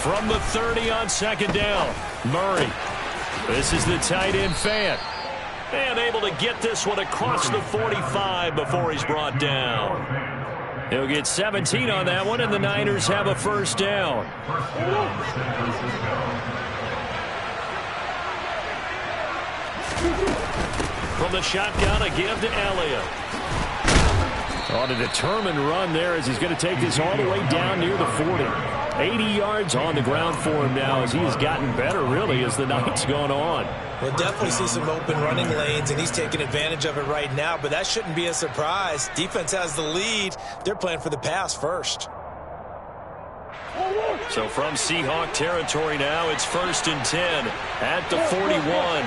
From the 30 on 2nd down, Murray. This is the tight end Fant. And able to get this one across the 45 before he's brought down. He'll get 17 on that one, and the Niners have a 1st down. From the shotgun, a give to Elliott. On a determined run there as he's going to take this all the way down near the 40. 80 yards on the ground for him now as he has gotten better, really, as the night's gone on. We'll definitely see some open running lanes, and he's taking advantage of it right now, but that shouldn't be a surprise. Defense has the lead. They're playing for the pass first. So from Seahawk territory now, it's 1st and 10 at the 41.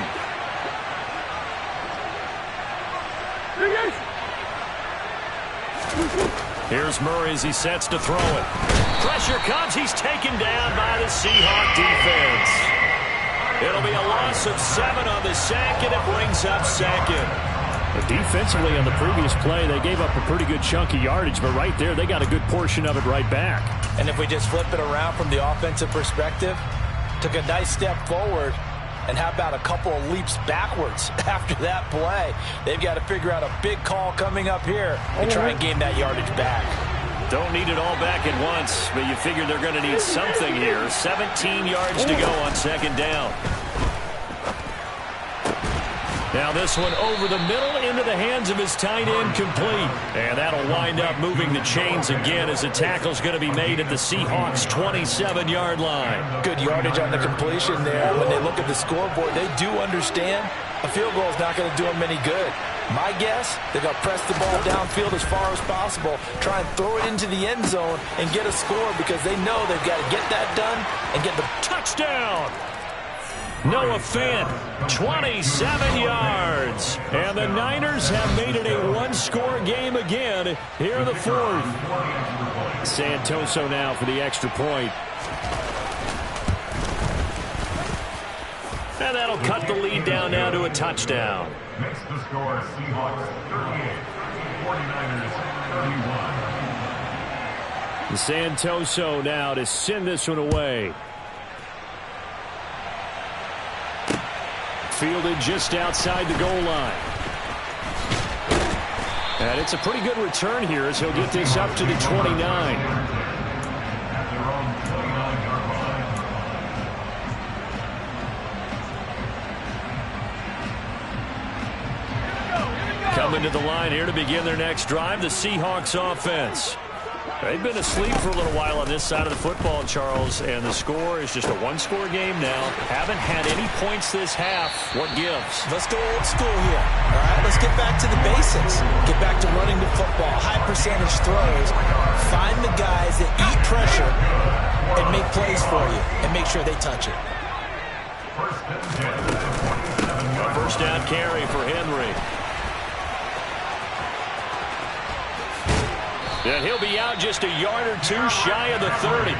Here's Murray as he sets to throw it. Pressure comes. He's taken down by the Seahawk defense. It'll be a loss of 7 on the sack, and it brings up 2nd. Defensively on the previous play, they gave up a pretty good chunk of yardage, but right there, they got a good portion of it right back. And if we just flip it around from the offensive perspective, took a nice step forward, And how about a couple of leaps backwards after that play? They've got to figure out a big call coming up here and try and gain that yardage back. Don't need it all back at once, but you figure they're going to need something here. 17 yards to go on second down. Now this one over the middle into the hands of his tight end, complete. And that'll wind up moving the chains again as the tackle's going to be made at the Seahawks' 27-yard line. Good yardage on the completion there. When they look at the scoreboard, they do understand a field goal is not going to do them any good. My guess, they're going to press the ball downfield as far as possible, try and throw it into the end zone and get a score because they know they've got to get that done and get the touchdown. Noah Fant, 27 yards. And the Niners have made it a one-score game again here in the fourth. Santoso now for the extra point. And that'll cut the lead down now to a touchdown. Next to score, Seahawks 38, 49ers 31. Santoso now to send this one away. Fielded just outside the goal line. And it's a pretty good return here as he'll get this up to the 29. At their own 29-yard line. Coming to the line here to begin their next drive, the Seahawks offense. They've been asleep for a little while on this side of the football, Charles, and the score is just a one-score game now. Haven't had any points this half. What gives? Let's go old school here. All right, let's get back to the basics. Get back to running the football, high percentage throws. Find the guys that eat pressure and make plays for you and make sure they touch it. First down carry for Henry. And he'll be out just a yard or two shy of the 30.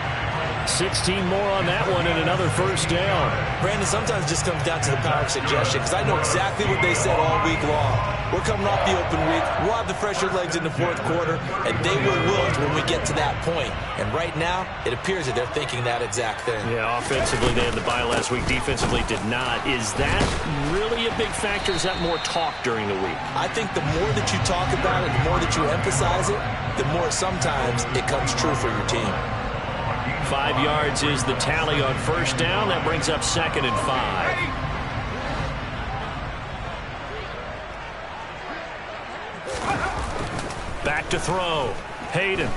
16 more on that one and another first down. Brandon, sometimes it just comes down to the power of suggestion because I know exactly what they said all week long. We're coming off the open week. We'll have the fresher legs in the fourth quarter, and they will wilt when we get to that point. And right now, it appears that they're thinking that exact thing. Yeah, offensively, they had the bye last week. Defensively, did not. Is that really a big factor? Is that more talk during the week? I think the more that you talk about it, the more that you emphasize it, the more sometimes it comes true for your team. 5 yards is the tally on first down. That brings up 2nd and 5. Back to throw. Hayden.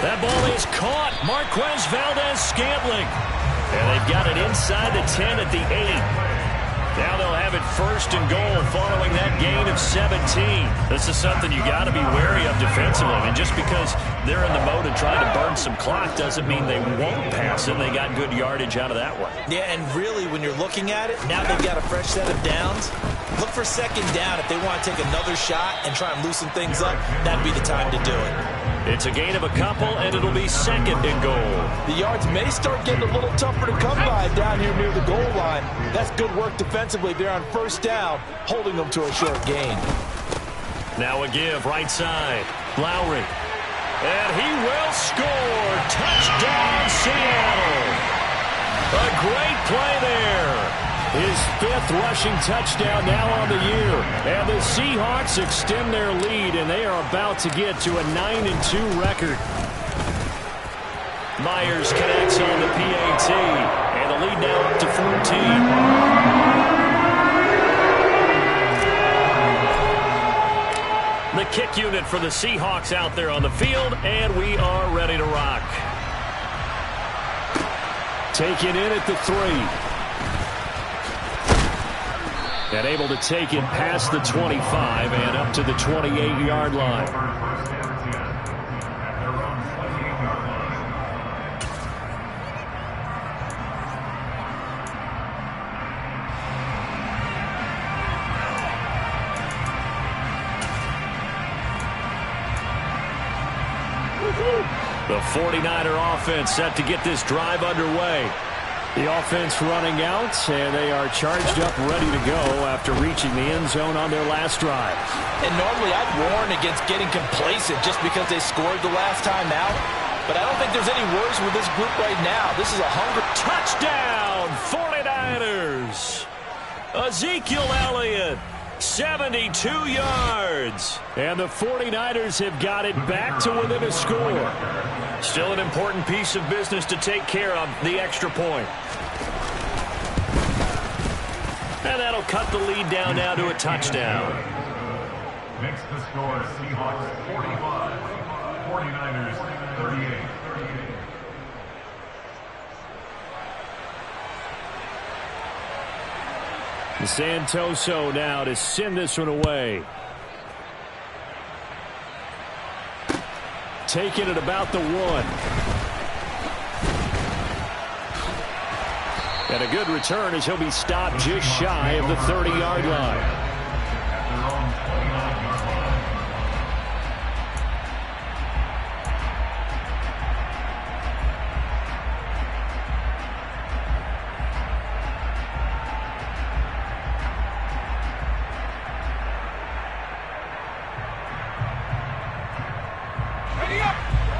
That ball is caught. Marquez Valdez-Scantling. And they've got it inside the 10 at the 8. Now they'll have it 1st and goal following that gain of 17. This is something you got to be wary of defensively. And just because they're in the mode of trying to burn some clock doesn't mean they won't pass it. They got good yardage out of that one. Yeah, and really when you're looking at it, now they've got a fresh set of downs. Look for 2nd down if they want to take another shot and try and loosen things up. That'd be the time to do it. It's a gain of a couple, and it'll be 2nd and goal. The yards may start getting a little tougher to come by down here near the goal line. That's good work defensively there on first down, holding them to a short gain. Now a give, right side. Lowry. And he will score. Touchdown, Seattle. A great play there. His 5th rushing touchdown now on the year. And the Seahawks extend their lead, and they are about to get to a 9-2 record. Myers connects on the PAT, and the lead now up to 14. The kick unit for the Seahawks out there on the field, and we are ready to rock. Taken in at the 3. And able to take it past the 25 and up to the 28-yard line. The 49er offense set to get this drive underway. The offense running out, and they are charged up, ready to go after reaching the end zone on their last drive. And normally I'd warn against getting complacent just because they scored the last time out. but I don't think there's any worries with this group right now. This is a hungry touchdown, 49ers. Ezekiel Elliott, 72 yards. And the 49ers have got it back to within a score. Still an important piece of business to take care of, the extra point. And that'll cut the lead down now to a touchdown. Next to score, Seahawks 45, 49ers 38. Santoso now to send this one away. Taking it about the 1. And a good return as he'll be stopped just shy of the 30-yard line.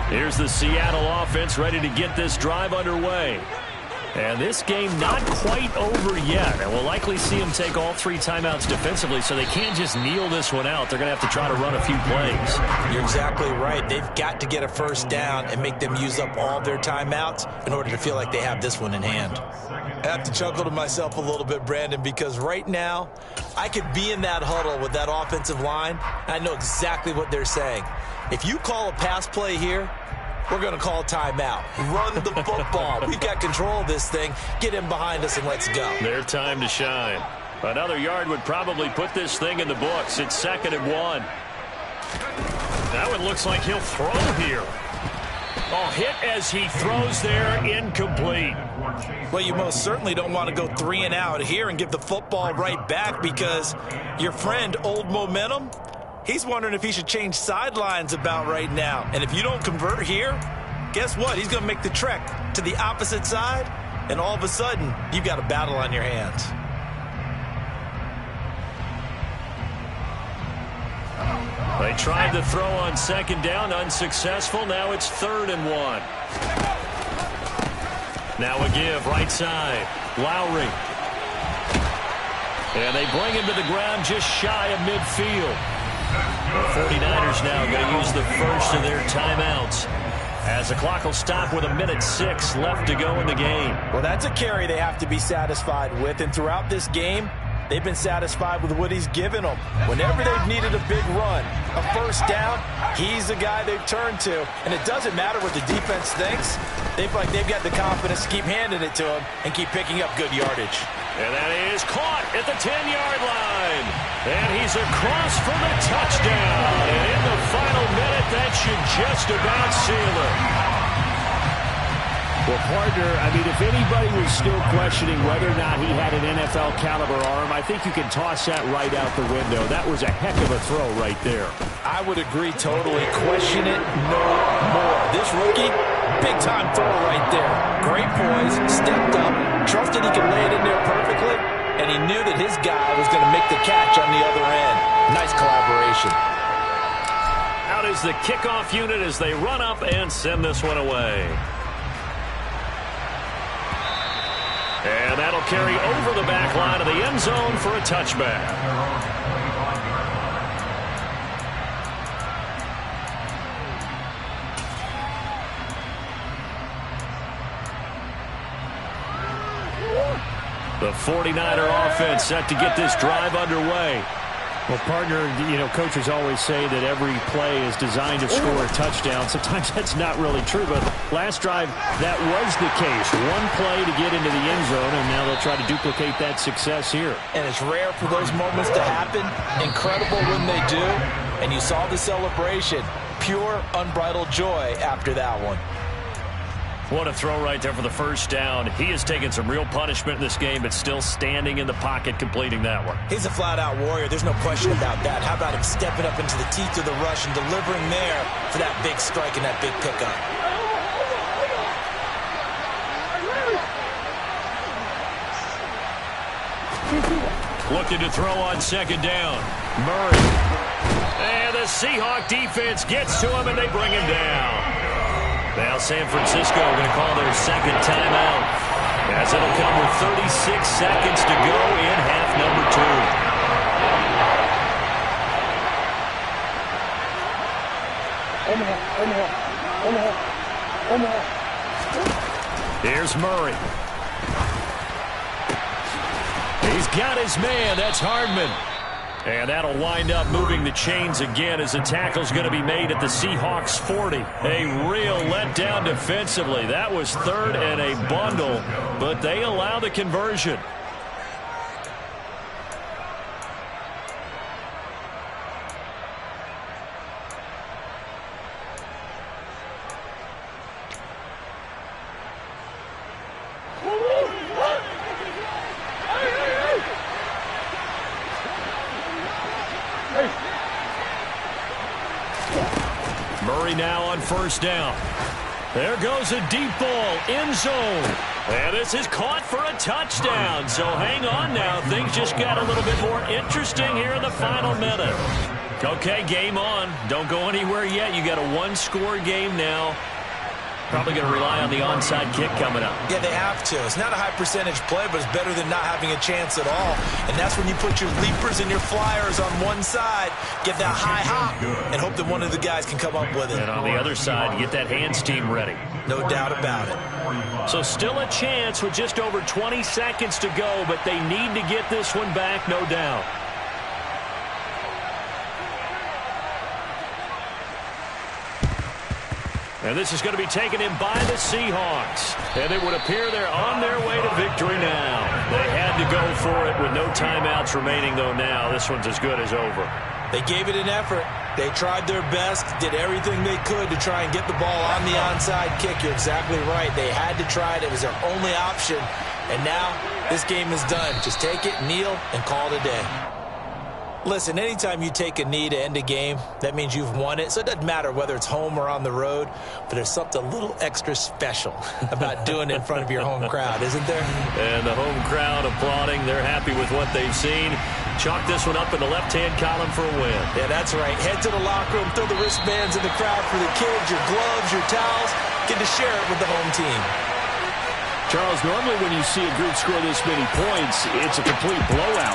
Here's the Seattle offense ready to get this drive underway. And this game not quite over yet. And we'll likely see them take all 3 timeouts defensively, so they can't just kneel this one out. They're going to have to try to run a few plays. You're exactly right. They've got to get a first down and make them use up all their timeouts in order to feel like they have this one in hand. I have to chuckle to myself a little bit, Brandon, because right now I could be in that huddle with that offensive line. I know exactly what they're saying. If you call a pass play here, we're going to call timeout. Run the football. We've got control of this thing. Get him behind us and let's go. Their time to shine. Another yard would probably put this thing in the books. It's 2nd and 1. That one looks like he'll throw here. Oh, hit as he throws there, incomplete. Well, you most certainly don't want to go 3 and out here and give the football right back, because your friend, Old Momentum, he's wondering if he should change sidelines about right now. And if you don't convert here, guess what? He's going to make the trek to the opposite side, and all of a sudden, you've got a battle on your hands. They tried to throw on 2nd down, unsuccessful. Now it's 3rd and 1. Now a give, right side. Lowry. And they bring him to the ground just shy of midfield. The 49ers now going to use the first of their timeouts, as the clock will stop with 1:06 left to go in the game. Well, that's a carry they have to be satisfied with, and throughout this game, they've been satisfied with what he's given them. Whenever they've needed a big run, a first down, he's the guy they've turned to. And it doesn't matter what the defense thinks. They've got the confidence to keep handing it to him and keep picking up good yardage. And that is caught at the 10-yard line. And he's across for the touchdown. And in the final minute, that should just about seal it. Well, partner, I mean, if anybody was still questioning whether or not he had an NFL caliber arm, I think you can toss that right out the window. That was a heck of a throw right there. I would agree totally. Question it no more. This rookie, big-time throw right there. Great poise, stepped up, trusted he could lay it in there perfectly, and he knew that his guy was going to make the catch on the other end. Nice collaboration. Out is the kickoff unit as they run up and send this one away. And that'll carry over the back line of the end zone for a touchback. The 49er offense set to get this drive underway. Well, partner, you know, coaches always say that every play is designed to score a touchdown. Sometimes that's not really true, but last drive, that was the case. One play to get into the end zone, and now they'll try to duplicate that success here. And it's rare for those moments to happen. Incredible when they do. And you saw the celebration. Pure, unbridled joy after that one. What a throw right there for the first down. He has taken some real punishment in this game, but still standing in the pocket completing that one. He's a flat-out warrior. There's no question about that. How about him stepping up into the teeth of the rush and delivering there for that big strike and that big pickup? Looking to throw on 2nd down. Murray. And the Seahawk defense gets to him, and they bring him down. Now San Francisco going to call their second timeout, as it'll come with 36 seconds to go in half number 2. Here's Murray. He's got his man. That's Hardman. And that'll wind up moving the chains again as the tackle's going to be made at the Seahawks 40. A real letdown defensively. That was third and a bundle, but they allow the conversion. Murray now on first down. There goes a deep ball, end zone. And this is caught for a touchdown. So hang on now. Things just got a little bit more interesting here in the final minute. Okay, game on. Don't go anywhere yet. You got a one-score game now. Probably going to rely on the onside kick coming up. Yeah, they have to. It's not a high percentage play, but it's better than not having a chance at all. And that's when you put your leapers and your flyers on one side, get that high hop, and hope that one of the guys can come up with it. And on the other side, get that hands team ready. No doubt about it. So still a chance with just over 20 seconds to go, but they need to get this one back, no doubt. And this is going to be taken in by the Seahawks. And it would appear they're on their way to victory now. They had to go for it with no timeouts remaining, though now this one's as good as over. They gave it an effort. They tried their best, did everything they could to try and get the ball on the onside kick. You're exactly right. They had to try it. It was their only option. And now this game is done. Just take it, kneel, and call it a day. Listen, anytime you take a knee to end a game, that means you've won it. So it doesn't matter whether it's home or on the road, but there's something a little extra special about doing it in front of your home crowd, isn't there? And the home crowd applauding. They're happy with what they've seen. Chalk this one up in the left-hand column for a win. Yeah, that's right. Head to the locker room, throw the wristbands in the crowd for the kids, your gloves, your towels. Get to share it with the home team. Charles, normally when you see a group score this many points, it's a complete blowout.